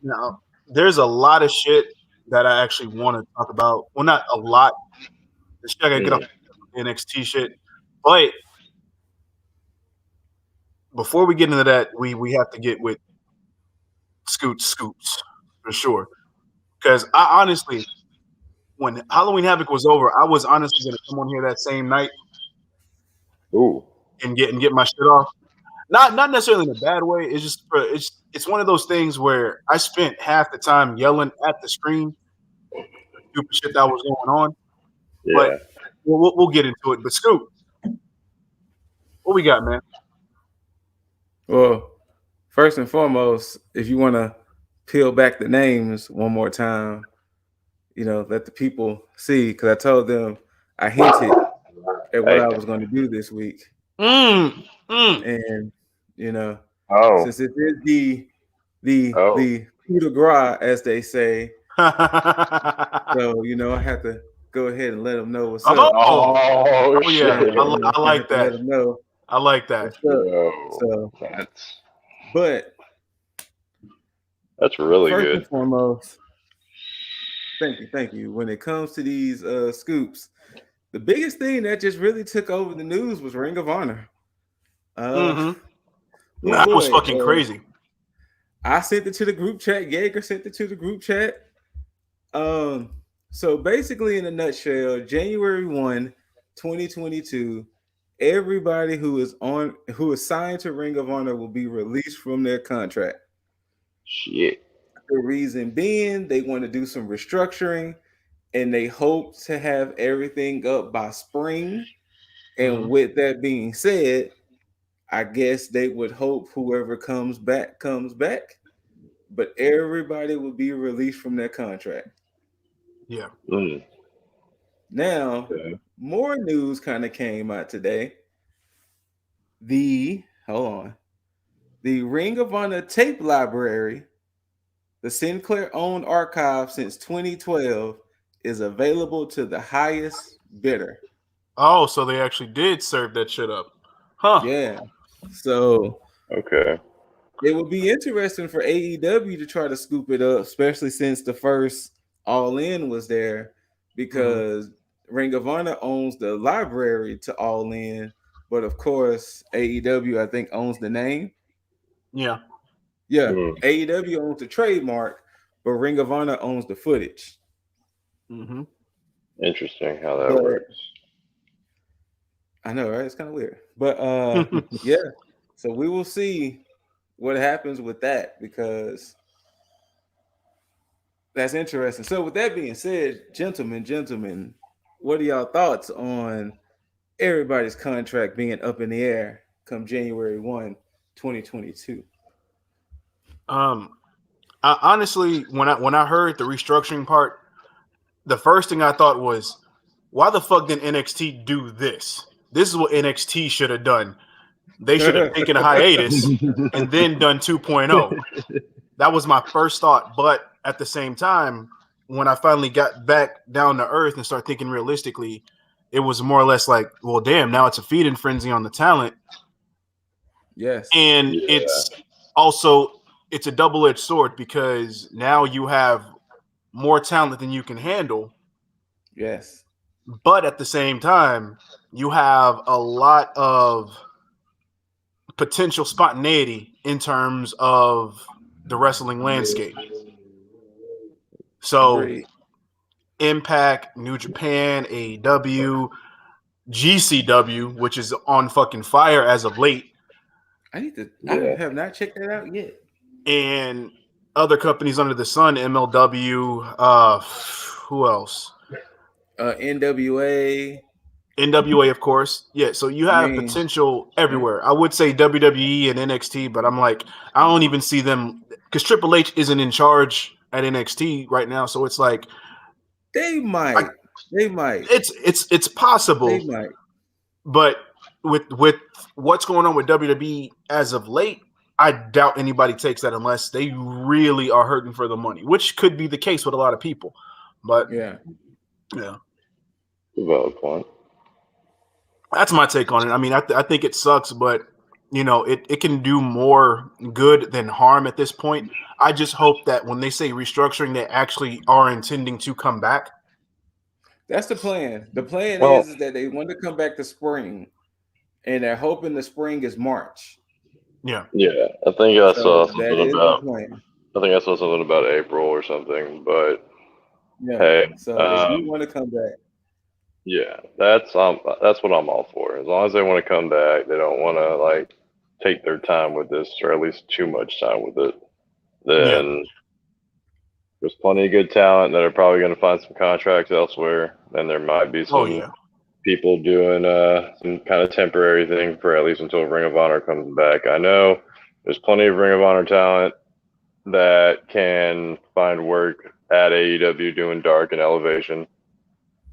Now, there's a lot of shit that I actually want to talk about. Well, not a lot. The shit I gotta get off the NXT shit. But before we get into that, we have to get with Scoots for sure. Because I honestly, when Halloween Havoc was over, I was honestly gonna come on here that same night and get my shit off. Not necessarily in a bad way. It's just it's one of those things where I spent half the time yelling at the screen, stupid shit that was going on. Yeah. But we'll get into it. But Scoot, what we got, man? Well, first and foremost, if you want to peel back the names one more time, let the people see, because I told them I hinted at what I was going to do this week. And since it is the coup de grace, as they say, so I have to go ahead and let them know what's up. Oh yeah, I like that. Let them know. I like that. But that's really first good. And foremost, thank you. When it comes to these scoops, the biggest thing that just really took over the news was Ring of Honor. That was fucking crazy. I sent it to the group chat. Jaeger sent it to the group chat. So basically, in a nutshell, January 1, 2022, everybody who is signed to Ring of Honor will be released from their contract. Shit. The reason being, they want to do some restructuring, and they hope to have everything up by spring. And with that being said, I guess they would hope whoever comes back, but everybody will be released from their contract. Yeah. Now, more news kind of came out today. The Ring of Honor tape library, the Sinclair-owned archive since 2012, is available to the highest bidder. Oh, so they actually did serve that shit up. Huh. Yeah. So okay. It would be interesting for AEW to try to scoop it up, especially since the first All In was there, because Ring of Honor owns the library to All In, but of course AEW I think owns the name. Yeah. AEW owns the trademark, but Ring of Honor owns the footage. Interesting how that works. I know, right? It's kind of weird, but yeah. So we will see what happens with that, because that's interesting. So with that being said, gentlemen, what are y'all thoughts on everybody's contract being up in the air come January 1, 2022? I honestly, when I heard the restructuring part, the first thing I thought was, why the fuck didn't NXT do this? This is what NXT should have done. They should have taken a hiatus and then done 2.0. That was my first thought. But at the same time, when I finally got back down to earth and started thinking realistically, it was more or less like, well, damn, now it's a feeding frenzy on the talent. Yes. And it's also, it's a double-edged sword, because now you have more talent than you can handle. Yes. But at the same time, you have a lot of potential spontaneity in terms of the wrestling landscape. So Impact, New Japan, AEW, GCW, which is on fucking fire as of late. I have not checked that out yet. And other companies under the sun, MLW, who else? NWA, of course. Yeah, so you have potential everywhere. I would say WWE and NXT, but I'm like, I don't even see them, because Triple H isn't in charge at NXT right now. So it's like they might. It's possible. They might. But with what's going on with WWE as of late, I doubt anybody takes that unless they really are hurting for the money, which could be the case with a lot of people. But Yeah, Valid point. That's my take on it. I mean, I think it sucks, but it can do more good than harm at this point. I just hope that when they say restructuring, they actually are intending to come back. That's the plan. The plan Well, is that they want to come back to spring, and they're hoping the spring is March. Yeah. yeah, I think I saw So that something is the about. plan. I think I saw something about April or something. But Yeah. hey, So they do want to come back. yeah, that's what I'm all for. As long as they want to come back, they don't want to like take their time with this, or at least too much time with it. Yeah. Then there's plenty of good talent that are probably going to find some contracts elsewhere. Then there might be Oh some yeah. people doing some kind of temporary thing for at least until Ring of Honor comes back. I know there's plenty of Ring of Honor talent that can find work at AEW doing Dark and Elevation,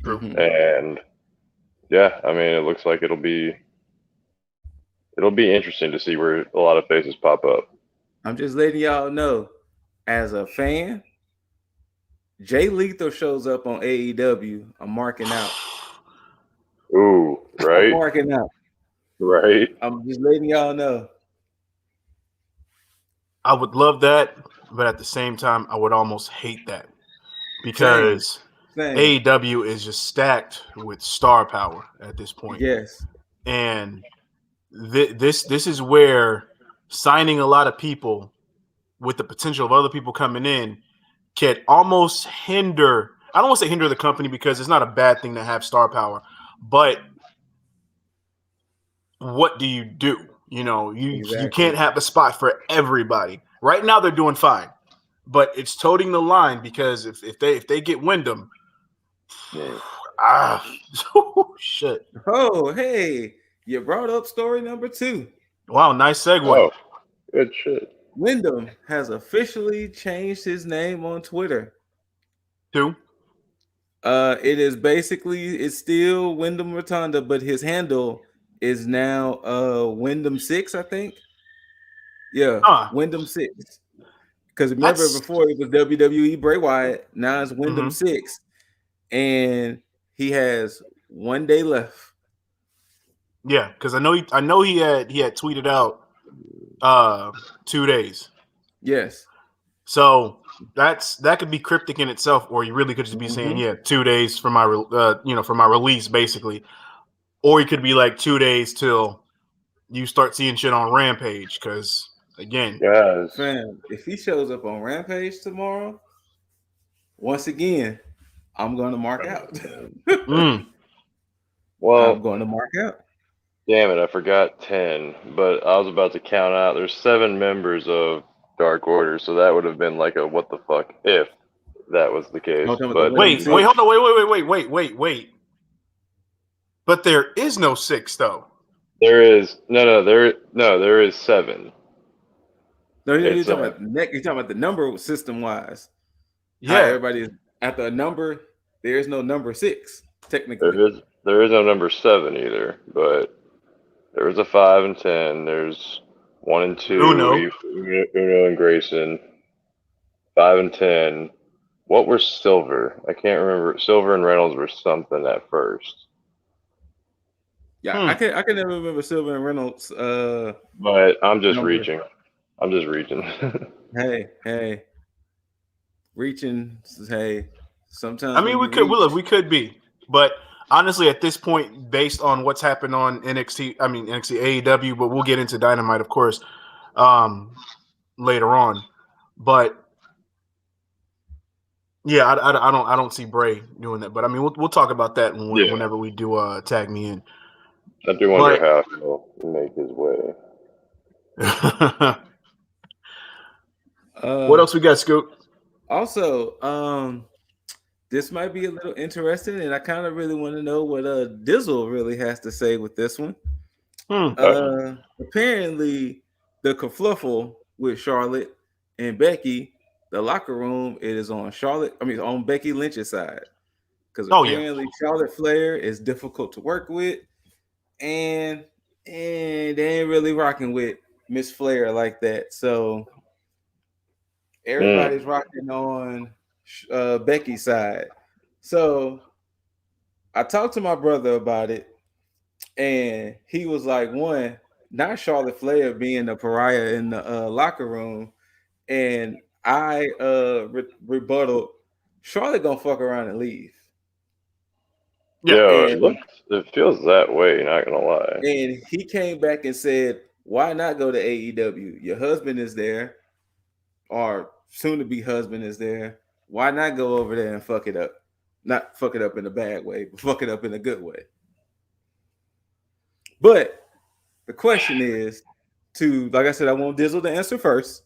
True. Mhm. and yeah, I mean it looks like it'll be interesting to see where a lot of faces pop up. I'm just letting y'all know, as a fan, Jay Lethal shows up on AEW. I'm marking out. Ooh, I'm right, marking out. right. I'm just letting y'all know. I would love that, but at the same time, I would almost hate that because Same. AEW is just stacked with star power at this point. Yes. And this is where signing a lot of people with the potential of other people coming in can almost hinder. I don't want to say hinder the company because it's not a bad thing to have star power, but what do? You can't have a spot for everybody. Right now they're doing fine, but it's toting the line because if they get Wyndham, shit. Oh, hey, you brought up story number 2. Wow, nice segue. Oh, good shit. Wyndham has officially changed his name on Twitter. Two. It is basically, it's still Wyndham Rotunda, but his handle is now Wyndham 6, I think. Yeah, Wyndham 6. Because remember, before it was WWE Bray Wyatt, now it's Wyndham 6, and he has 1 day left. Yeah, because I know he had tweeted out 2 days. Yes. So that could be cryptic in itself, or you really could just be saying 2 days for my for my release, basically, or you could be like 2 days till you start seeing shit on Rampage. Because again, fam, if he shows up on Rampage tomorrow, once again, I'm going to mark out. Well, I'm going to mark out. Damn it, I forgot 10, but I was about to count out. There's 7 members of Dark Order, so that would have been like a what the fuck if that was the case. But wait, hold on, wait. But there is no 6 though. There is there is 7. No, you're talking about neck. You're talking about the number system wise. Yeah, how everybody is at the number. There is no number 6 technically. There is no number 7 either, but there is a 5 and 10. There's 1 and 2. Uno and Grayson. 5 and 10. What were Silver? I can't remember. Silver and Reynolds were something at first. Yeah, I can never remember Silver and Reynolds. But I'm just reaching. I'm just reaching. hey, reaching. Hey, sometimes. I mean, we could be, but honestly, at this point, based on what's happened on NXT AEW, but we'll get into Dynamite, of course, later on. But yeah, I don't see Bray doing that. But I mean, we'll talk about that whenever we do Tag Me In. I do wonder how he'll make his way. What else we got, Scoot? Also, this might be a little interesting, and I kind of really want to know what Dizzle really has to say with this one. Apparently, the kerfluffle with Charlotte and Becky, the locker room, it is on on Becky Lynch's side, because apparently Charlotte Flair is difficult to work with, and they ain't really rocking with Miss Flair like that. So everybody's rocking on Becky's side. So I talked to my brother about it, and he was like, one, not Charlotte Flair being a pariah in the locker room, and I rebutted Charlotte gonna fuck around and leave. Yeah, It feels that way. Not gonna lie. And he came back and said, "Why not go to AEW? Your husband is there, or soon to be husband is there. Why not go over there and fuck it up? Not fuck it up in a bad way, but fuck it up in a good way." But the question is, like I said, I want Dizzle to answer 1st.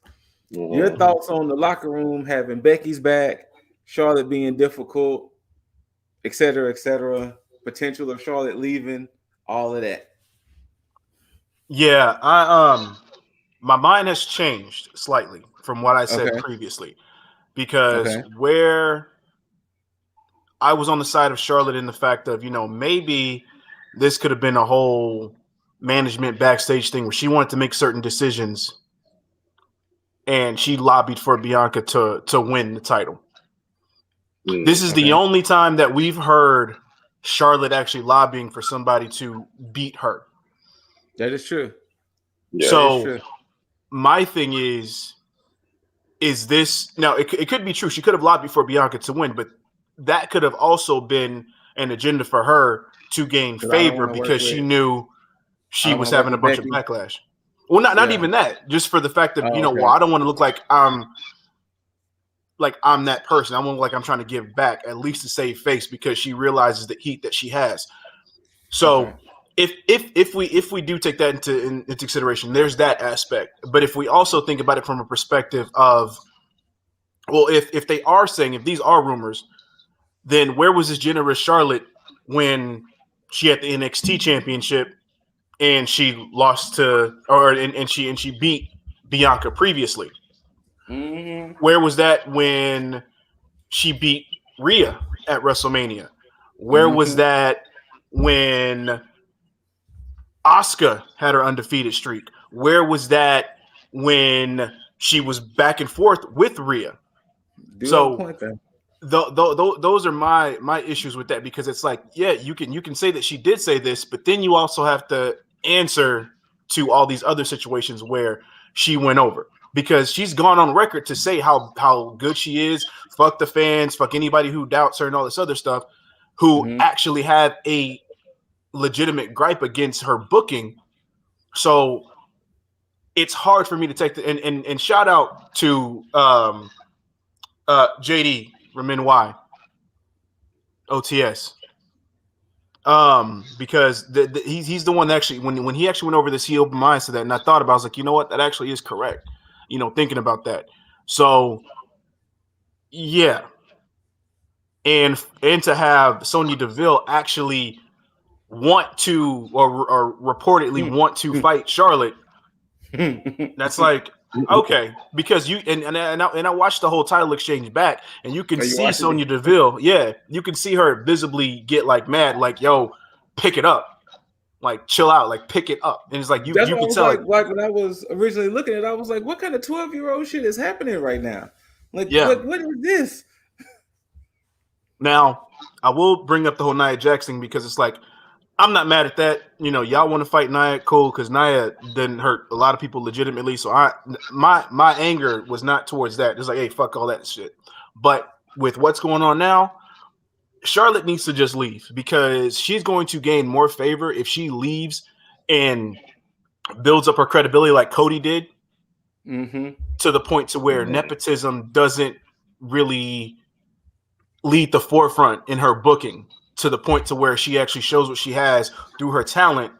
Mm-hmm. Your thoughts on the locker room having Becky's back, Charlotte being difficult, et cetera, potential of Charlotte leaving, all of that. Yeah, my mind has changed slightly from what I said previously, because where I was on the side of Charlotte in the fact of, maybe this could have been a whole management backstage thing where she wanted to make certain decisions and she lobbied for Bianca to win the title. This is the only time that we've heard Charlotte actually lobbying for somebody to beat her. That is true. Yeah, so my thing is this now? It could be true. She could have lobbied for Bianca to win, but that could have also been an agenda for her to gain favor because she knew she was having a bunch of backlash. Well, not even that. Just for the fact that well, I don't want to look like I'm that person. I want to look like I'm trying to give back, at least to save face, because she realizes the heat that she has. So if we do take that into consideration, there's that aspect. But if we also think about it from a perspective of, well, if they are saying, if these are rumors, then where was this generous Charlotte when she had the NXT championship and she lost to, and she beat Bianca previously? Mm-hmm. Where was that when she beat Rhea at WrestleMania? Where was that when Asuka had her undefeated streak? Where was that when she was back and forth with Rhea? Those are my issues with that, because it's like, yeah, you can say that she did say this, but then you also have to answer to all these other situations where she went over, because she's gone on record to say how good she is. Fuck the fans, fuck anybody who doubts her and all this other stuff, who actually had a legitimate gripe against her booking. So it's hard for me to take and shout out to JD Ramin Y OTS, because he's the one that actually, when he actually went over this, he opened my eyes to that, and I thought about it. I was like, you know what, that actually is correct. Thinking about that. So yeah, and to have Sonya Deville actually want to, or reportedly want to fight Charlotte, that's like, okay, because you and I watched the whole title exchange back, and you can see Sonya Deville. Yeah, you can see her visibly get like mad, like, yo, pick it up, like chill out, like pick it up. And it's like you can tell. Like when I was originally looking at it, I was like, what kind of 12-year-old shit is happening right now? Like, what is this? Now, I will bring up the whole Nia Jax thing, because it's like, I'm not mad at that. Y'all want to fight Nia, cool, because Nia didn't hurt a lot of people legitimately. So my anger was not towards that. It's like, hey, fuck all that shit. But with what's going on now, Charlotte needs to just leave, because she's going to gain more favor if she leaves and builds up her credibility like Cody did, to the point to where nepotism doesn't really lead the forefront in her booking, to the point to where she actually shows what she has through her talent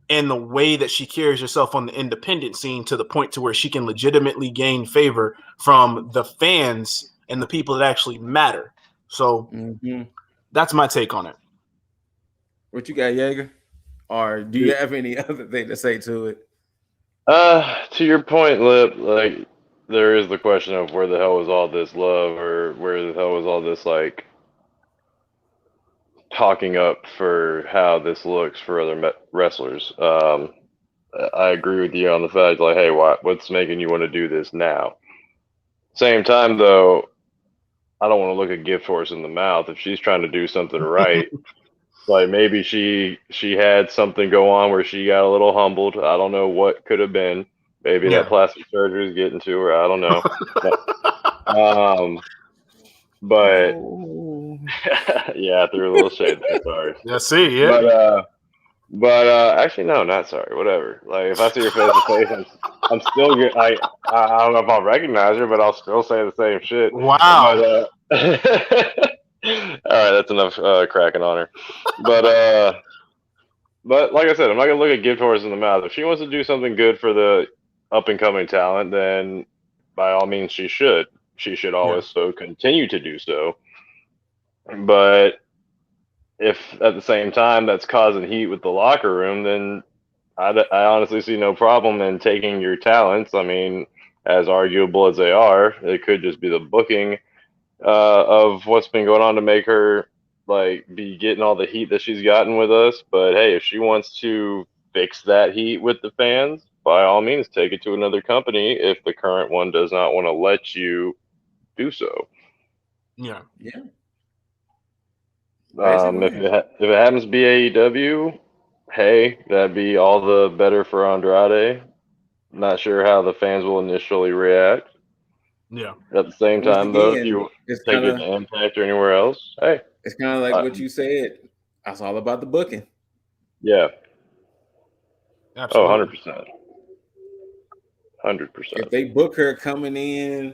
and the way that she carries herself on the independent scene, to the point to where she can legitimately gain favor from the fans and the people that actually matter. So that's my take on it. What you got, Jaeger? Or do you have any other thing to say to it? To your point, Lip, like, there is the question of where the hell was all this love, or where the hell was all this, like, talking up for how this looks for other wrestlers. I agree with you on the fact, like, hey, what's making you want to do this now? Same time, though, I don't want to look a gift horse in the mouth. If she's trying to do something right, Like maybe she had something go on where she got a little humbled. I don't know what could have been. Maybe that plastic surgery is getting to her. I don't know. But No. yeah, I threw a little shade there. Sorry. Yeah, see, yeah. But actually, no, not sorry. Whatever. Like if I see her face to face, I'm still good. I don't know if I'll recognize her, but I'll still say the same shit. Wow. But all right, that's enough cracking on her. But like I said, I'm not gonna look a gift horse in the mouth. If she wants to do something good for the up and coming talent, then by all means she should. She should always so continue to do so. But if at the same time that's causing heat with the locker room, then I honestly see no problem in taking your talents. I mean, as arguable as they are, it could just be the booking of what's been going on to make her like be getting all the heat that she's gotten with us. But hey, if she wants to fix that heat with the fans, by all means, take it to another company if the current one does not want to let you do so. Yeah. If it happens to be AEW, hey, that'd be all the better for Andrade. Not sure how the fans will initially react. Yeah. At the same Once time, though, if again, you it's take kind it of to Impact or anywhere else, hey, like what you said. That's all about the booking. yeah. Absolutely. 100%. 100%. If they book her coming in,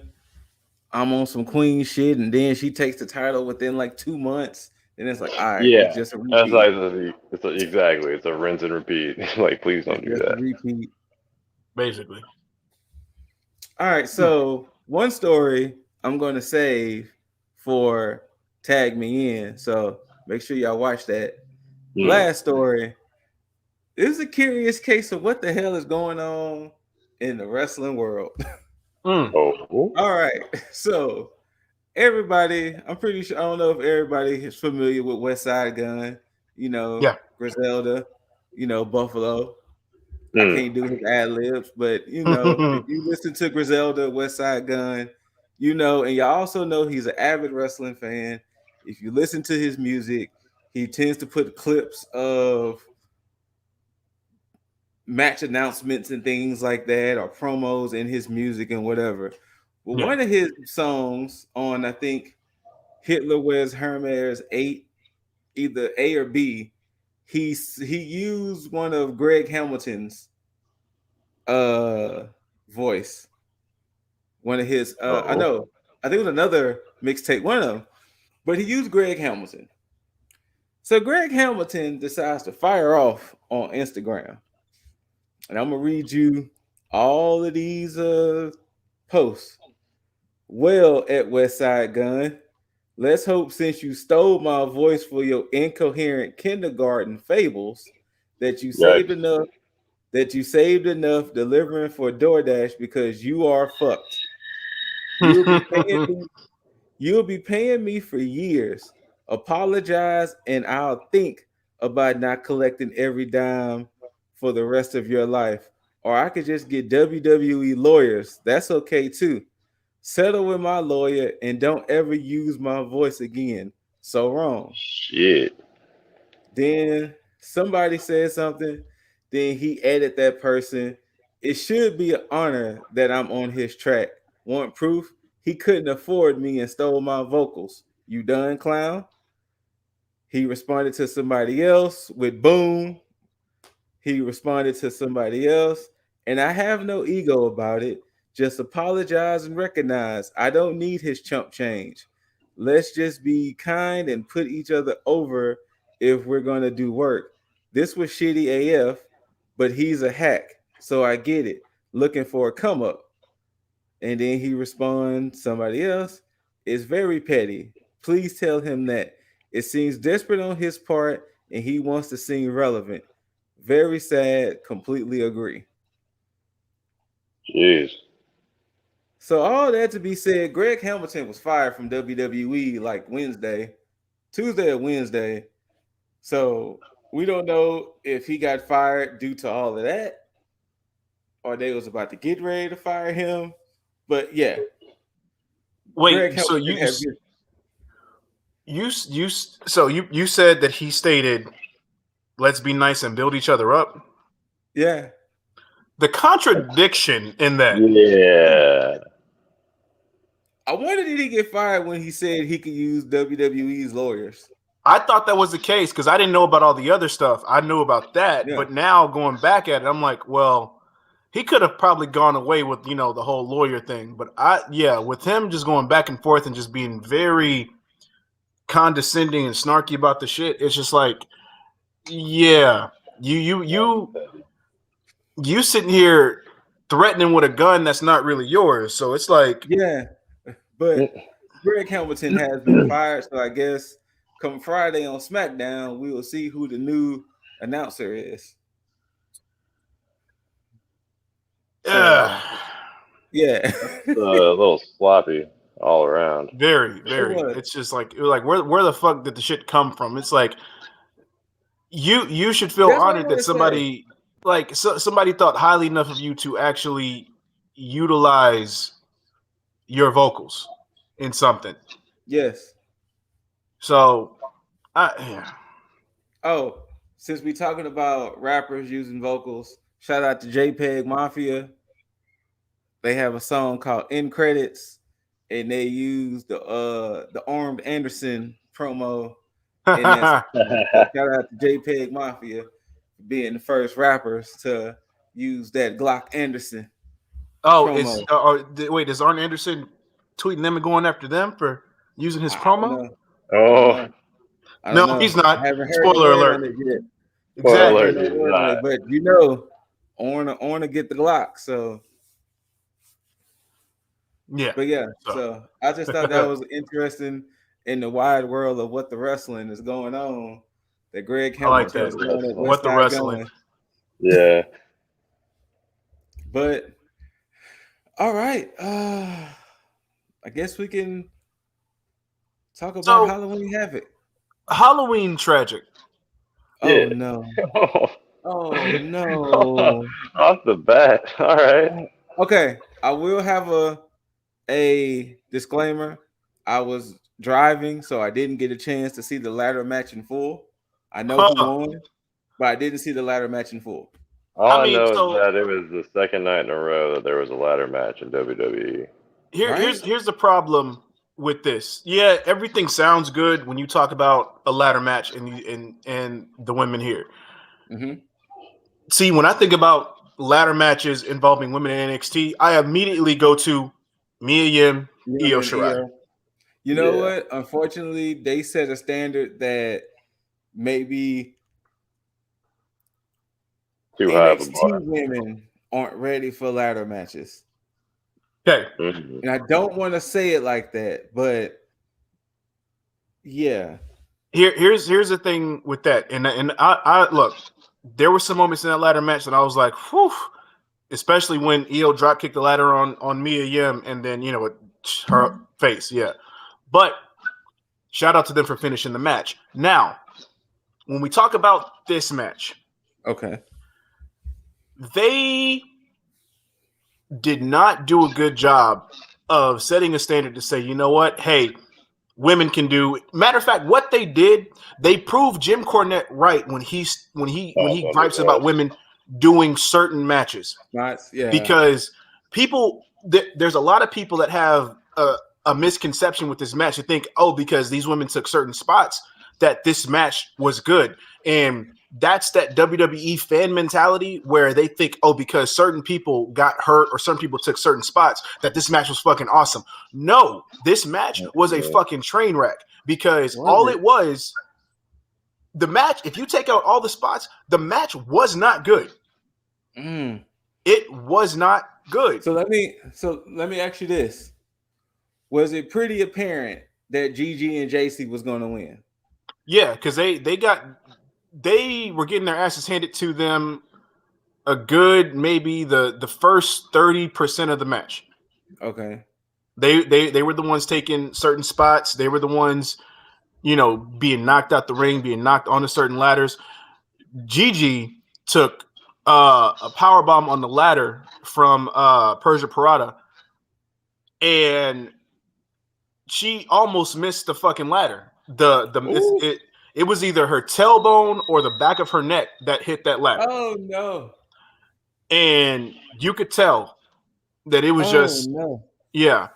I'm on some queen shit, and then she takes the title within like 2 months, then it's like, all right, it's just a repeat. That's like exactly. It's a rinse and repeat. Like, please don't do that. A repeat. Basically. All right, so one story I'm going to save for Tag Me In. So make sure y'all watch that. Last story. This is a curious case of what the hell is going on in the wrestling world. Oh. All right, so everybody, I'm pretty sure, I don't know if everybody is familiar with West Side Gun, Griselda, Buffalo. I can't do his ad libs, but if you listen to Griselda, West Side Gun, and y'all also know he's an avid wrestling fan. If you listen to his music, he tends to put clips of match announcements and things like that, or promos in his music and whatever. Well, one of his songs on, I think, Hitler Wears Hermes 8, either A or B, he used one of Greg Hamilton's voice. One of his I think it was another mixtape, one of them, but he used Greg Hamilton. So Greg Hamilton decides to fire off on Instagram. And I'm gonna read you all of these posts. Well, at West Side Gun, let's hope since you stole my voice for your incoherent kindergarten fables that you saved enough delivering for DoorDash because you are fucked. You'll be paying me for years. Apologize and I'll think about not collecting every dime for the rest of your life. Or I could just get WWE lawyers. That's okay too. Settle with my lawyer and don't ever use my voice again. So wrong. Shit. Then somebody said something. Then he added that person. It should be an honor that I'm on his track. Want proof? He couldn't afford me and stole my vocals. You done, clown? He responded to somebody else with boom. He responded to somebody else. And I have no ego about it. Just apologize and recognize I don't need his chump change. Let's just be kind and put each other over if we're going to do work. This was shitty AF, but he's a hack. So I get it. Looking for a come up. And then he responds, somebody else, it's very petty. Please tell him that. It seems desperate on his part and he wants to seem relevant. Very sad, completely agree. Jeez. So all that to be said, Greg Hamilton was fired from WWE like Tuesday or Wednesday. So we don't know if he got fired due to all of that or they was about to get ready to fire him. But yeah. Wait, so You said that he stated, "Let's be nice and build each other up." Yeah. The contradiction in that. Yeah. I wonder, did he get fired when he said he could use WWE's lawyers? I thought that was the case because I didn't know about all the other stuff. I knew about that, Yeah. but now going back at it, I'm like, well, he could have probably gone away with the whole lawyer thing. But with him just going back and forth and just being very condescending and snarky about the shit, it's just like, yeah, you sitting here threatening with a gun that's not really yours. So it's like, yeah, but Greg Hamilton has been fired, so I guess come Friday on SmackDown, we will see who the new announcer is. So, yeah, a little sloppy all around. Very, very. It's just like where the fuck did the shit come from? It's like you should feel honored that somebody somebody thought highly enough of you to actually utilize your vocals in something. Yes. So, yeah. Oh, since we talking about rappers using vocals, shout out to JPEG Mafia. They have a song called "End Credits," and they use the Armed Anderson promo. And that's shout out to JPEG Mafia being the first rappers to use that Glock Anderson. Oh, promo. Wait, is Arn Anderson tweeting them and going after them for using his promo? Oh, no, he's not. I haven't heard Spoiler alert. On it yet. Exactly. But Orna get the Glock, so yeah. But yeah, so I just thought that was interesting in the wide world of what the wrestling is going on. That Greg Hamilton is going at what the wrestling. Going. Yeah. But all right. I guess we can talk about Halloween Havoc. Halloween Tragic. Oh no. Oh no. Off the bat. All right. Okay. I will have a disclaimer. I was driving, so I didn't get a chance to see the ladder match in full. I know who won, but I didn't see the ladder match in full. All I know is that it was the second night in a row that there was a ladder match in WWE. Here's the problem with this. Yeah, everything sounds good when you talk about a ladder match and the women here. Mm-hmm. See, when I think about ladder matches involving women in NXT, I immediately go to Mia Yim, Io Shirai. You know what? Unfortunately, they set a standard that maybe too high of a bar. Women aren't ready for ladder matches. Okay. Mm-hmm. And I don't want to say it like that, but yeah. Here's the thing with that. And I look, there were some moments in that ladder match that I was like, whew, especially when Io drop kicked the ladder on Mia Yim and then, her face. Yeah. But shout out to them for finishing the match. Now, when we talk about this match, okay, they did not do a good job of setting a standard to say, you know what? Hey, women can do. Matter of fact, what they did, they proved Jim Cornette right when he gripes about women doing certain matches. Because there's a lot of people that have a misconception with this match to think, because these women took certain spots, that this match was good. And that's that WWE fan mentality where they think, because certain people got hurt or certain people took certain spots, that this match was fucking awesome. No, this match was a fucking train wreck because the match, if you take out all the spots, the match was not good. It was not good. So let me ask you this. Was it pretty apparent that GG and JC was going to win? Yeah, because they were getting their asses handed to them a good maybe the first 30% of the match. Okay. They were the ones taking certain spots. They were the ones, being knocked out the ring, being knocked onto certain ladders. Gigi took a power bomb on the ladder from Persia Parada, and she almost missed the fucking ladder. it was either her tailbone or the back of her neck that hit that ladder. Oh no! And you could tell that it was just yeah.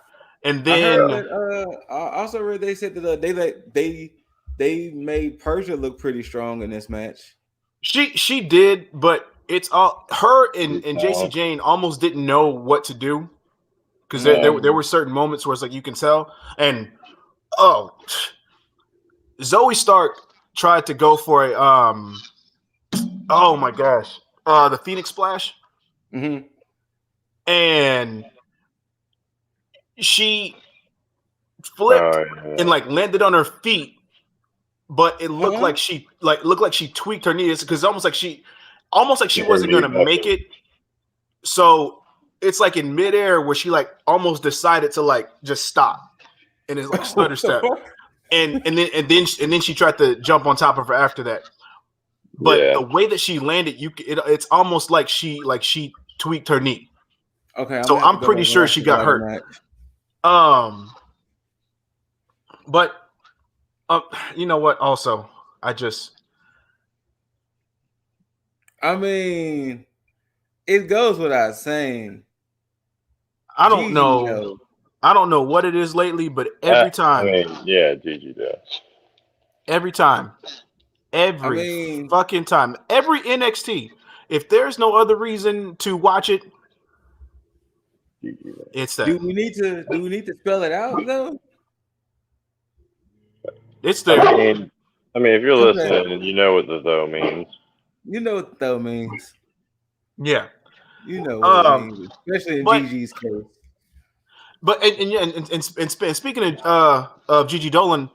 And then I also read they said that they made Persia look pretty strong in this match. She did, but it's all her and JC Jane almost didn't know what to do because there were certain moments where it's like you can tell. And Zoe Stark tried to go for a oh my gosh, the Phoenix Splash, and she flipped and like landed on her feet. But it looked like she tweaked her knees because almost like she wasn't gonna make it. So it's like in midair where she like almost decided to like just stop, and it's like stutter step, and then she tried to jump on top of her after that. But the way that she landed, it's almost like she tweaked her knee. Okay, so I'm pretty sure she got hurt. But. You know what? Also, I mean, it goes without saying. I don't know. I don't know what it is lately, but every time. Gigi does. Every time. Fucking time. Every NXT. If there's no other reason to watch it, it's that. Do we need to spell it out though? It's there. I mean, if you're listening and you know what the though means. You know what though means. Yeah. You know what it means, especially in Gigi's case. But and speaking of Gigi Dolan,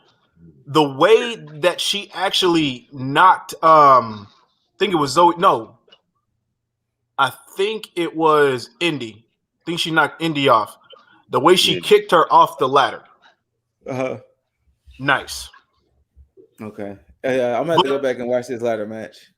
the way that she actually knocked I think it was Zoe. No. I think it was Indy. I think she knocked Indy off. The way she kicked her off the ladder. Nice. Okay. I'm gonna have to go back and watch this ladder match.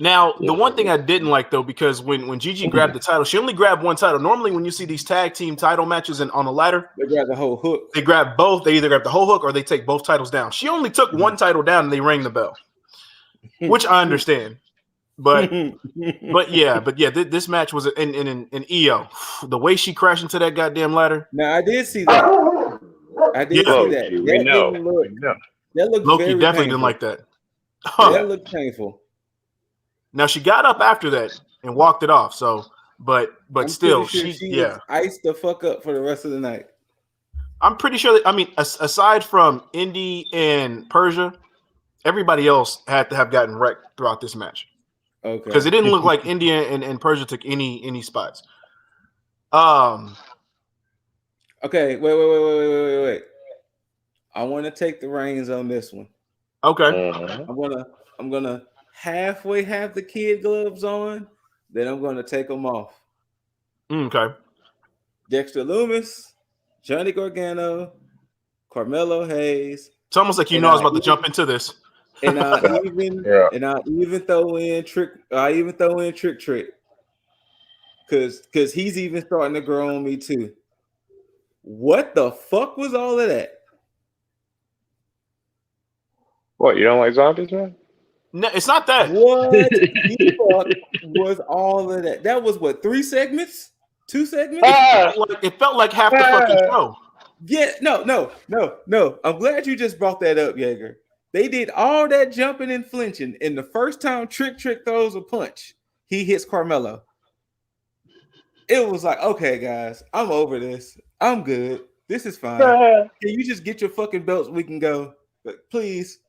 Now, the one thing I didn't like though, because when Gigi grabbed the title, she only grabbed one title. Normally, when you see these tag team title matches on a ladder, they grab the whole hook. They grab both. They either grab the whole hook or they take both titles down. She only took one title down and they rang the bell, which I understand. But yeah, this match was in EO. The way she crashed into that goddamn ladder. Now I did see that. I did see that. We know. That looked Loki very definitely painful. didn't like that. That looked painful. Now she got up after that and walked it off. So, but still, she was iced the fuck up for the rest of the night. I'm pretty sure that, aside from Indy and Persia, everybody else had to have gotten wrecked throughout this match. Okay. Because it didn't look like India and Persia took any spots. Okay, wait. I want to take the reins on this one. Okay. I'm gonna halfway have the kid gloves on, then I'm gonna take them off. Okay. Dexter Lumis, Johnny Gargano, Carmelo Hayes. It's almost like I was about to jump into this. And I even throw in Trick. I even throw in Trick. Cause he's even starting to grow on me too. What the fuck was all of that? What, you don't like zombies, man? No, it's not that. What the fuck was all of that? That was what, 3 segments? 2 segments? It felt like half the fucking show. Yeah, no. I'm glad you just brought that up, Jaeger. They did all that jumping and flinching, and the first time Trick throws a punch, he hits Carmelo. It was like, okay, guys, I'm over this. I'm good. This is fine. Can you just get your fucking belts? We can go. But please.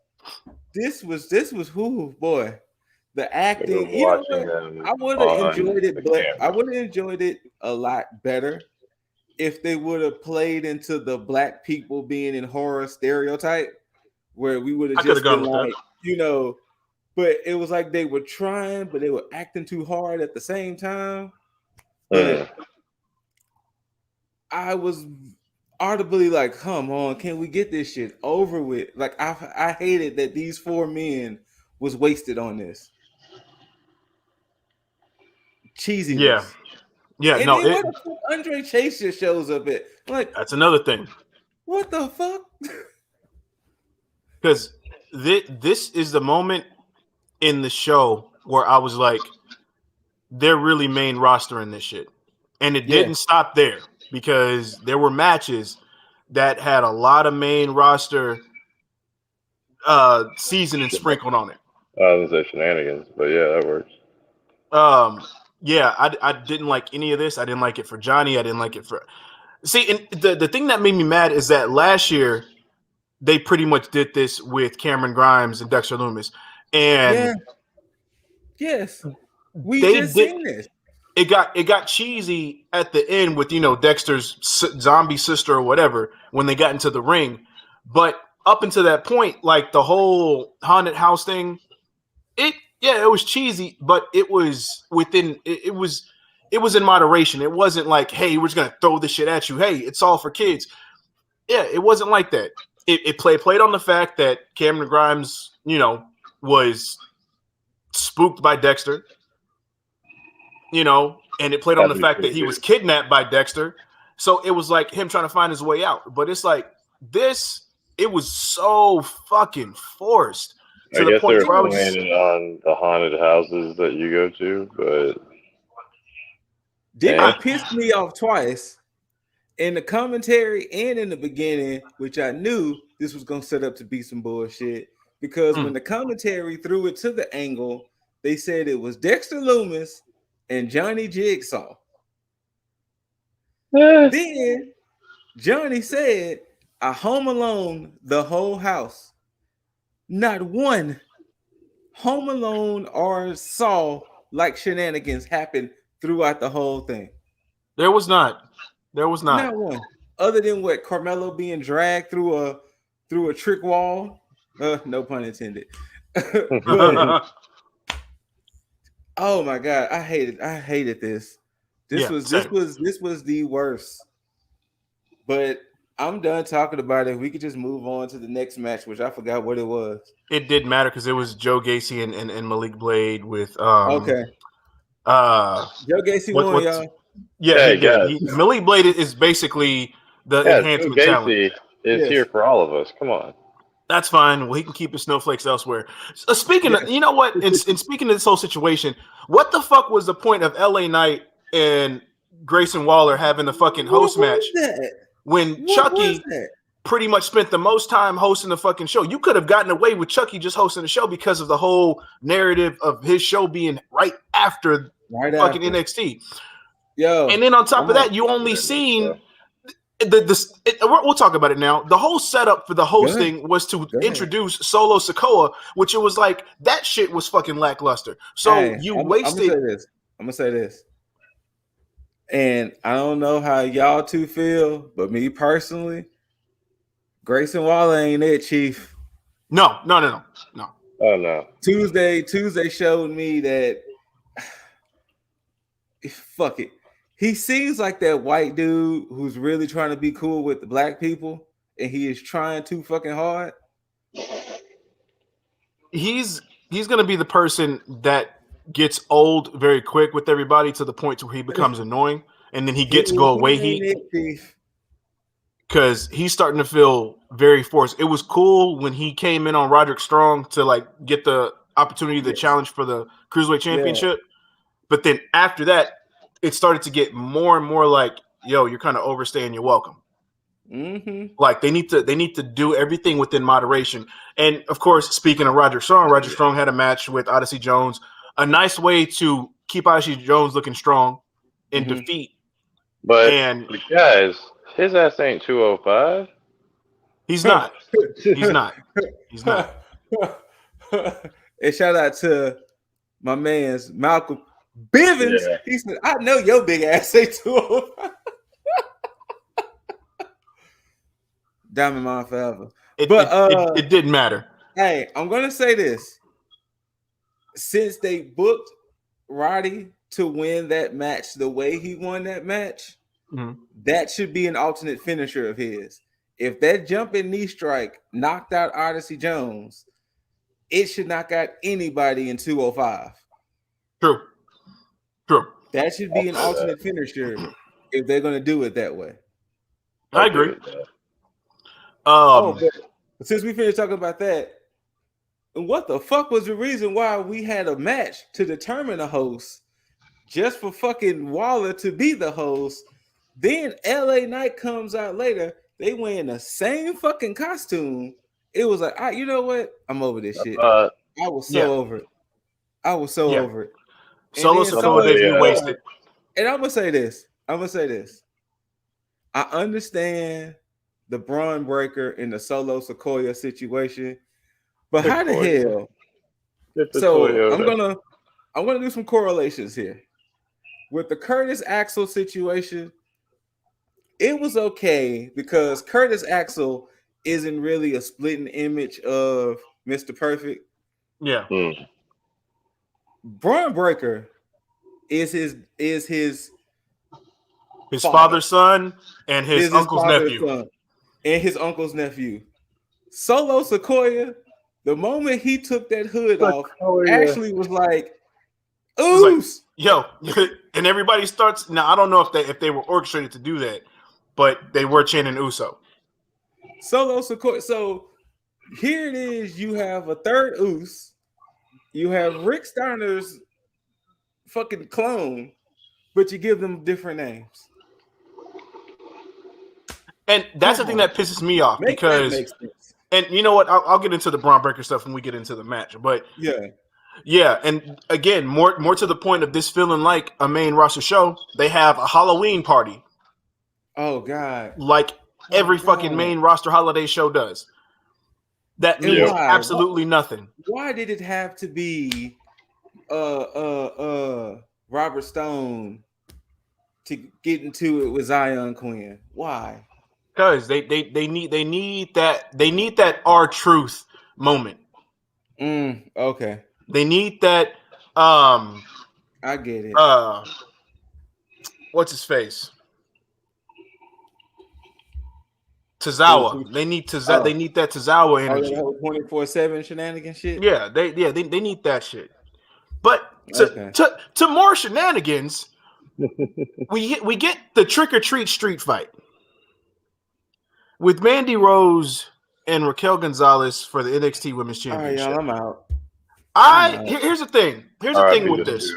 This was who, boy. The acting. You know what? I would have enjoyed it, but I would have enjoyed it a lot better if they would have played into the black people being in horror stereotype, where we would have just been like, but it was like they were trying, but they were acting too hard at the same time. But I was audibly like, come on, can we get this shit over with? Like, I hated that these 4 men was wasted on this cheesiness. Yeah. And no, then what the fuck Andre Chase just shows up at? Like, that's another thing. What the fuck? because this is the moment in the show where I was like, they're really main roster in this shit. And it didn't stop there because there were matches that had a lot of main roster seasoning sprinkled on it. I was gonna say shenanigans, but yeah, that works. Yeah, I didn't like any of this. I didn't like it for Johnny. I didn't like it for and the thing that made me mad is that last year they pretty much did this with Cameron Grimes and Dexter Lumis. And we just seen this. It got cheesy at the end with Dexter's zombie sister or whatever when they got into the ring, but up until that point, like the whole haunted house thing, it was cheesy, but it was within it was in moderation. It wasn't like, hey, we're just gonna throw this shit at you. Hey, it's all for kids. Yeah, it wasn't like that. It played on the fact that Cameron Grimes, was spooked by Dexter. And it played on the fact that he was kidnapped by Dexter. So it was like him trying to find his way out. But it's like it was so fucking forced. I guess they're planning on the haunted houses that you go to, but it pissed me off twice in the commentary and in the beginning, which I knew this was gonna set up to be some bullshit. Because when the commentary threw it to the angle, they said it was Dexter Lumis and Johnny Jigsaw. Then Johnny said, I home alone the whole house. Not one home alone or saw like shenanigans happened throughout the whole thing. There was not. Not one. Other than what Carmelo being dragged through a trick wall. No pun intended. But, oh my god, I hated this. This was the worst. But I'm done talking about it. We could just move on to the next match, which I forgot what it was. It didn't matter because it was Joe Gacy and Malik Blade with okay. Joe Gacy won, y'all. Yeah, he did. Malik Blade is basically the enhancement Joe talent. Gacy is here for all of us. Come on. That's fine. Well, he can keep his snowflakes elsewhere. Speaking of, you know what? And speaking of this whole situation, what the fuck was the point of LA Knight and Grayson Waller having the fucking host match when Chucky pretty much spent the most time hosting the fucking show? You could have gotten away with Chucky just hosting the show because of the whole narrative of his show being right after fucking NXT. Yo, and then on top of that, you only seen we'll talk about it now. The whole setup for the hosting was to introduce Solo Sikoa, which it was like that shit was fucking lackluster. So wasted. I'm gonna say this, and I don't know how y'all two feel, but me personally, Grayson Waller ain't it, Chief. No. Oh no. Tuesday showed me that. Fuck it. He seems like that white dude who's really trying to be cool with the black people, and he is trying too fucking hard. He's gonna be the person that gets old very quick with everybody to the point where he becomes annoying, and then he gets go away heat because he's starting to feel very forced. It was cool when he came in on Roderick Strong to like get the opportunity to challenge for the Cruiserweight Championship, but then after that, it started to get more and more like, yo, you're kind of overstaying your welcome. Mm-hmm. Like they need to do everything within moderation. And of course, speaking of Roderick Strong had a match with Odyssey Jones. A nice way to keep Odyssey Jones looking strong in defeat. But guys, his ass ain't 205. He's not. He's not. And shout out to my man's Malcolm Bivens. Yeah. He said, I know your big ass ain't 205. Diamond Mine forever. It didn't matter. Hey, I'm gonna say this. Since they booked Roddy to win that match the way he won that match, that should be an alternate finisher of his. If that jumping knee strike knocked out Odyssey Jones, it should knock out anybody in 205. True. That should be an alternate finisher if they're gonna do it that way. I agree. since we finished talking about that, what the fuck was the reason why we had a match to determine a host just for fucking Waller to be the host? Then LA Knight comes out later. They wearing the same fucking costume. It was like, you know what? I'm over this shit. I was so over it. I was so over it. Solo Sikoa debut wasted. And I'm gonna say this. I understand the Braun Breaker in the Solo Sikoa situation, but how the hell? So I'm gonna do some correlations here. With the Curtis Axel situation, it was okay because Curtis Axel isn't really a splitting image of Mr. Perfect. Yeah. Braun Breaker is his father's son and his uncle's nephew. And his uncle's nephew. Solo Sikoa, the moment he took that hood off, actually was like, "Oops." Yo, and everybody starts now. I don't know if they were orchestrated to do that, but they were chanting Uso. Solo Sikoa. So here it is. You have a third Us. You have Rick Steiner's fucking clone, but you give them different names. And that's the thing that pisses me off because, and you know what? I'll get into the Braun Breaker stuff when we get into the match. But yeah, and again, more to the point of this feeling like a main roster show. They have a Halloween party. Oh God! Like every fucking main roster holiday show does. That means absolutely nothing. Why did it have to be Robert Stone to get into it with Zion Quinn? Why? Because they need that R-Truth moment. Okay. They need that. I get it. What's his face? Tozawa. They need Tozawa. They need that Tozawa energy. 24/7 shenanigans shit. Yeah, they need that shit. But to more shenanigans, we get the trick or treat street fight with Mandy Rose and Raquel Gonzalez for the NXT Women's Championship. All right, y'all, I'm out. Here's the thing. Here's the thing with this.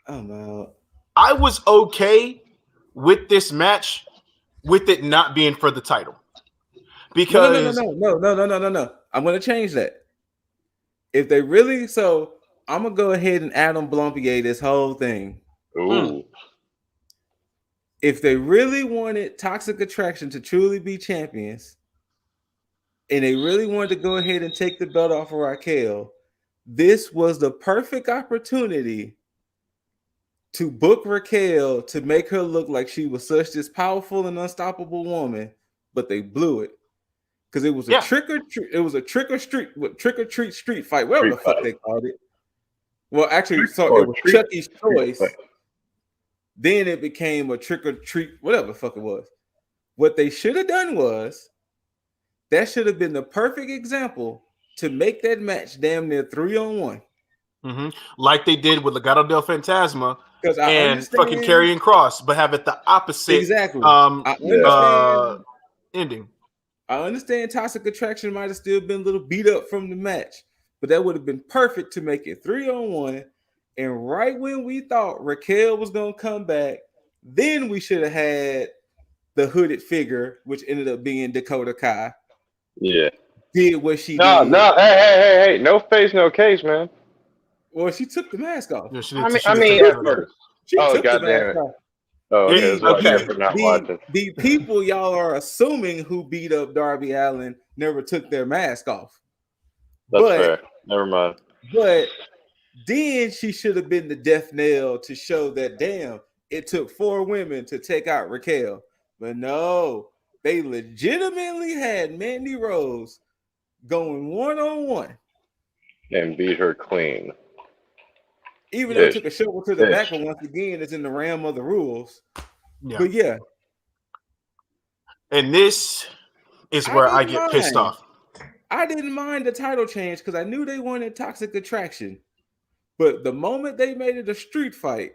I'm out. I was okay with this match, with it not being for the title, because no. I'm gonna change that. If they really, I'm gonna go ahead and Adam Blumpier this whole thing. Ooh. If they really wanted Toxic Attraction to truly be champions, and they really wanted to go ahead and take the belt off of Raquel, this was the perfect opportunity to book Raquel to make her look like she was such this powerful and unstoppable woman, but they blew it because it was a trick or treat street fight, whatever the fuck they called it. Well, actually, it was Chucky's Choice. Then it became a trick or treat, whatever the fuck it was. What they should have done was that should have been the perfect example to make that match damn near 3-on-1. Mm-hmm. Like they did with Legado del Fantasma and fucking Karrion Kross, but have it the opposite ending. I understand Toxic Attraction might have still been a little beat up from the match, but that would have been perfect to make it 3-on-1. And right when we thought Raquel was going to come back, then we should have had the hooded figure, which ended up being Dakota Kai. Yeah. Did what she did. No. Hey. No face, no case, man. Well, she took the mask off. Yeah, I mean, at first. She took the mask off. Oh, okay. The people y'all are assuming who beat up Darby Allin never took their mask off. That's fair. Never mind. But then she should have been the death knell to show that, damn, it took 4 women to take out Raquel. But no, they legitimately had Mandy Rose going 1-on-1. And beat her clean. Even though it took a shovel to the back, but once again, it's in the realm of the rules. Yeah. But yeah. And this is where I get pissed off. I didn't mind the title change because I knew they wanted Toxic Attraction. But the moment they made it a street fight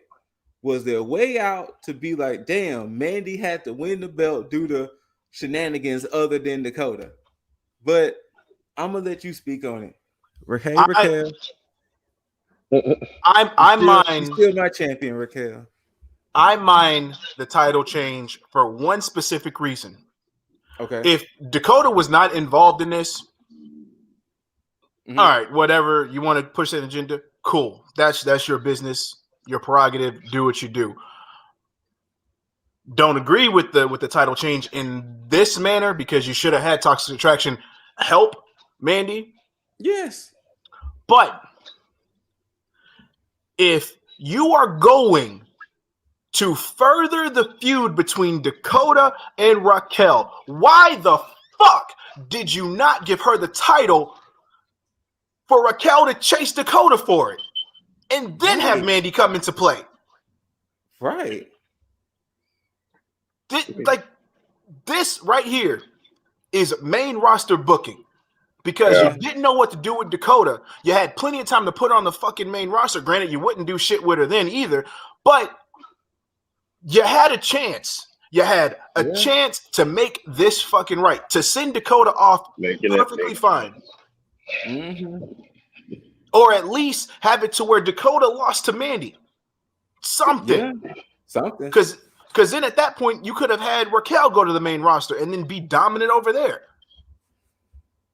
was their way out to be like, damn, Mandy had to win the belt due to shenanigans other than Dakota. But I'm gonna let you speak on it. Raquel. She's still my champion, Raquel. I mine the title change for one specific reason. Okay. If Dakota was not involved in this, all right, whatever you want to push that agenda, cool. That's your business, your prerogative. Do what you do. Don't agree with the title change in this manner because you should have had Toxic Attraction help Mandy. Yes. But if you are going to further the feud between Dakota and Raquel, why the fuck did you not give her the title for Raquel to chase Dakota for it and then have Mandy come into play? Right. This right here is main roster booking because you didn't know what to do with Dakota. You had plenty of time to put her on the fucking main roster. Granted, you wouldn't do shit with her then either, but you had a chance. You had a chance to make this fucking right. To send Dakota off perfectly fine. Or at least have it to where Dakota lost to Mandy. Something. Yeah. Something. Because then at that point, you could have had Raquel go to the main roster and then be dominant over there.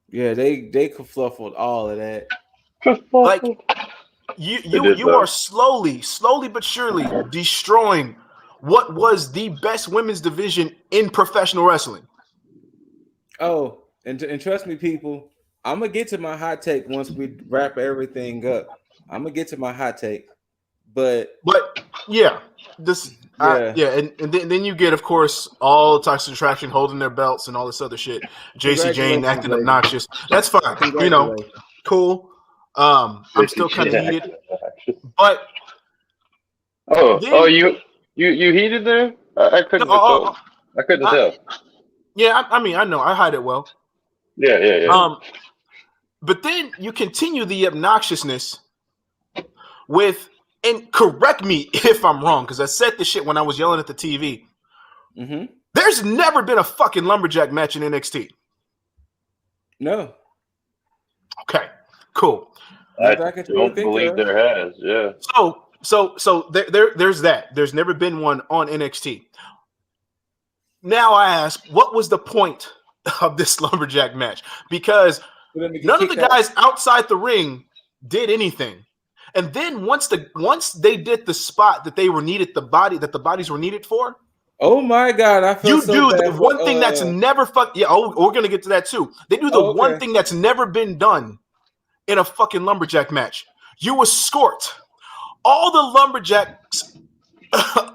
Yeah, they kerfluffled all of that. Like, you are slowly but surely destroying what was the best women's division in professional wrestling. Oh, and trust me, people, I'm gonna get to my hot take once we wrap everything up. I'm gonna get to my hot take, but yeah, and then you get, of course, all Toxic Attraction holding their belts and all this other shit. JC Jane acting obnoxious. That's fine, cool. I'm still kind of heated, but you heated there? I couldn't tell. I couldn't tell. Yeah, I mean, I know I hide it well. Yeah. But then you continue the obnoxiousness with, and correct me if I'm wrong, because I said this shit when I was yelling at the TV. There's never been a fucking lumberjack match in NXT. No. Okay, cool. I don't believe there has. Yeah. So there's that. There's never been one on NXT. Now I ask, what was the point of this lumberjack match? Because none of the guys outside the ring did anything. And then once they did the spot that they were needed, the bodies were needed for. Oh my God! I feel the one thing that's never we're gonna get to that too. They do the one thing that's never been done in a fucking lumberjack match. You escort all the lumberjacks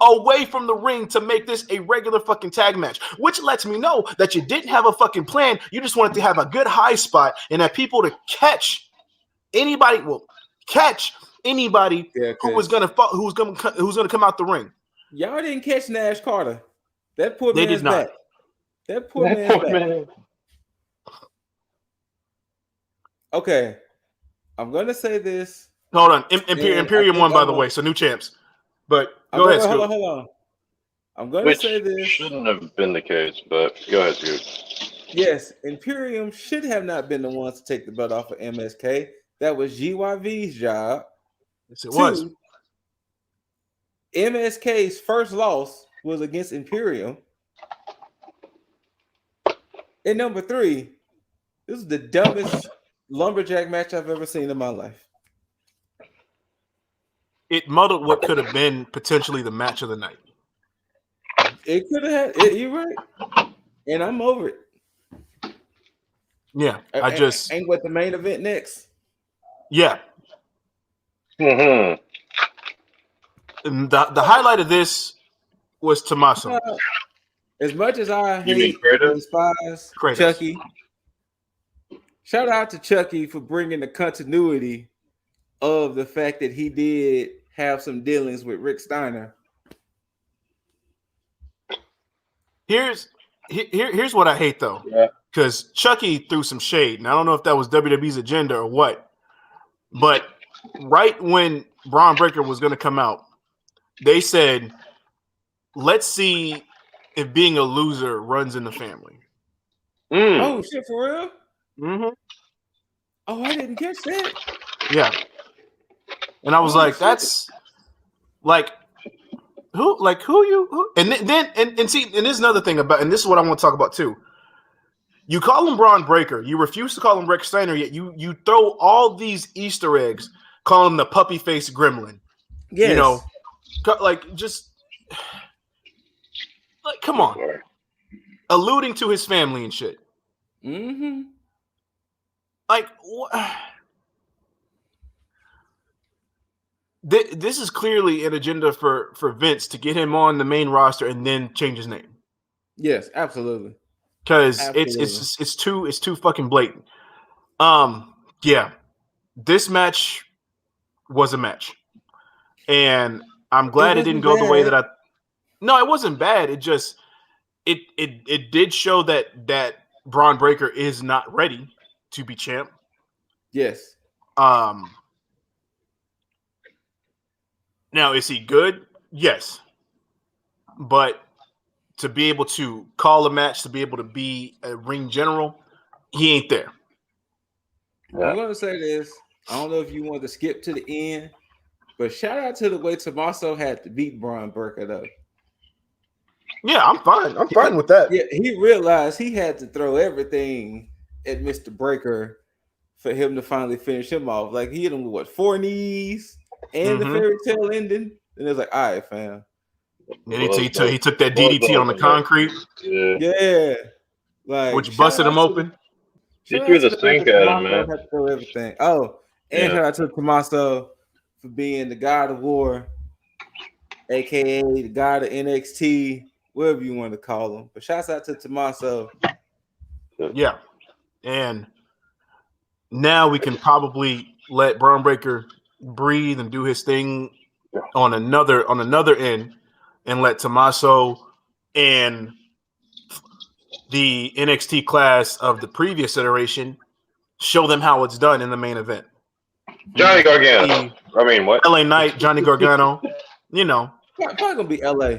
away from the ring to make this a regular fucking tag match, which lets me know that you didn't have a fucking plan. You just wanted to have a good high spot and have people to catch anybody. Well, catch anybody who was gonna come out the ring. Y'all didn't catch Nash Carter. That poor man's back. That poor man's back. Okay, I'm gonna say this. Hold on, Imperium won, by the way, so new champs. But go ahead, Scoot. Hold on. I'm gonna say this. Shouldn't have been the case, but go ahead, Scoot. Yes, Imperium should have not been the ones to take the belt off of MSK. That was GYV's job. Yes, it was. MSK's first loss was against Imperium. And number 3, this is the dumbest lumberjack match I've ever seen in my life. It muddled what could have been potentially the match of the night. It could have had. You're right, and I'm over it. Yeah, ain't what the main event next. Yeah. And the highlight of this was Tommaso. As much as I hate and despise Chucky, shout out to Chucky for bringing the continuity of the fact that he did have some dealings with Rick Steiner. Here's what I hate though, because Chucky threw some shade, and I don't know if that was WWE's agenda or what, but right when Braun Breaker was going to come out, they said, let's see if being a loser runs in the family. Oh shit, for real? Mm-hmm. Oh, I didn't catch that. Yeah. And I was like, that's like who you and then and see, and there's another thing about, and this is what I want to talk about too. You call him Braun Breaker, you refuse to call him Rick Steiner, yet you throw all these Easter eggs, call him the puppy face gremlin. Yes. You know, like just like come on. Alluding to his family and shit. Mm-hmm. Like this is clearly an agenda for Vince to get him on the main roster and then change his name. Yes, absolutely. Because it's too fucking blatant. Yeah, this match was a match, and I'm glad it didn't go the way that I. No, it wasn't bad. It just it did show that Braun Breaker is not ready to be champ. Yes. Now, is he good? Yes. But to be able to call a match, to be able to be a ring general, he ain't there. Yeah. I'm going to say this. I don't know if you want to skip to the end, but shout out to the way Tommaso had to beat Braun Breaker, though. Yeah, I'm fine. I'm fine with that. Yeah, he realized he had to throw everything at Mr. Breaker for him to finally finish him off. Like, he hit him with, 4 knees and the fairy tale ending? And it was like, all right, fam. And he took that DDT on the concrete. Yeah. Like, which busted him open. He threw the sink at him, man. Had to throw everything. Oh, and shout out to Tommaso for being the God of War, a.k.a. the God of NXT, whatever you want to call him. But shouts out to Tommaso. Yeah. And now we can probably let Braun Breaker breathe and do his thing on another end, and let Tommaso and the NXT class of the previous iteration show them how it's done in the main event. Johnny Gargano. What? LA Knight, Johnny Gargano. You know. Probably gonna be LA.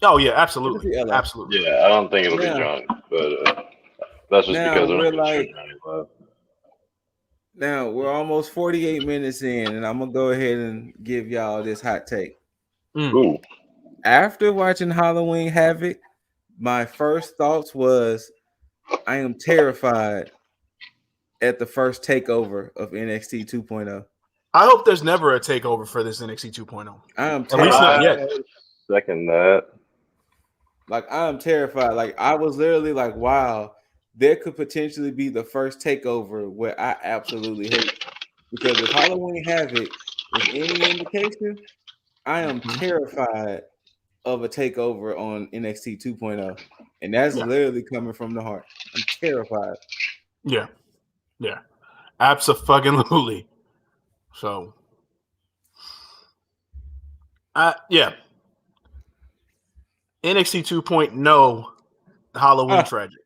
Oh yeah, absolutely. Absolutely. Yeah, I don't think it'll be Johnny, but that's just because we're like, now we're almost 48 minutes in, and I'm gonna go ahead and give y'all this hot take. Ooh. After watching Halloween Havoc, my first thoughts was, I am terrified at the first takeover of NXT 2.0. I hope there's never a takeover for this NXT 2.0. I am terrified. At least not yet. Second that. Like, I am terrified. Like, I was literally like, wow, there could potentially be the first takeover where I absolutely hate. Because if Halloween Havoc is any indication, I am terrified of a takeover on NXT 2.0. And that's literally coming from the heart. I'm terrified. Yeah. Yeah. Abso-fucking-lutely. So, yeah. NXT 2.0 Halloween tragedy.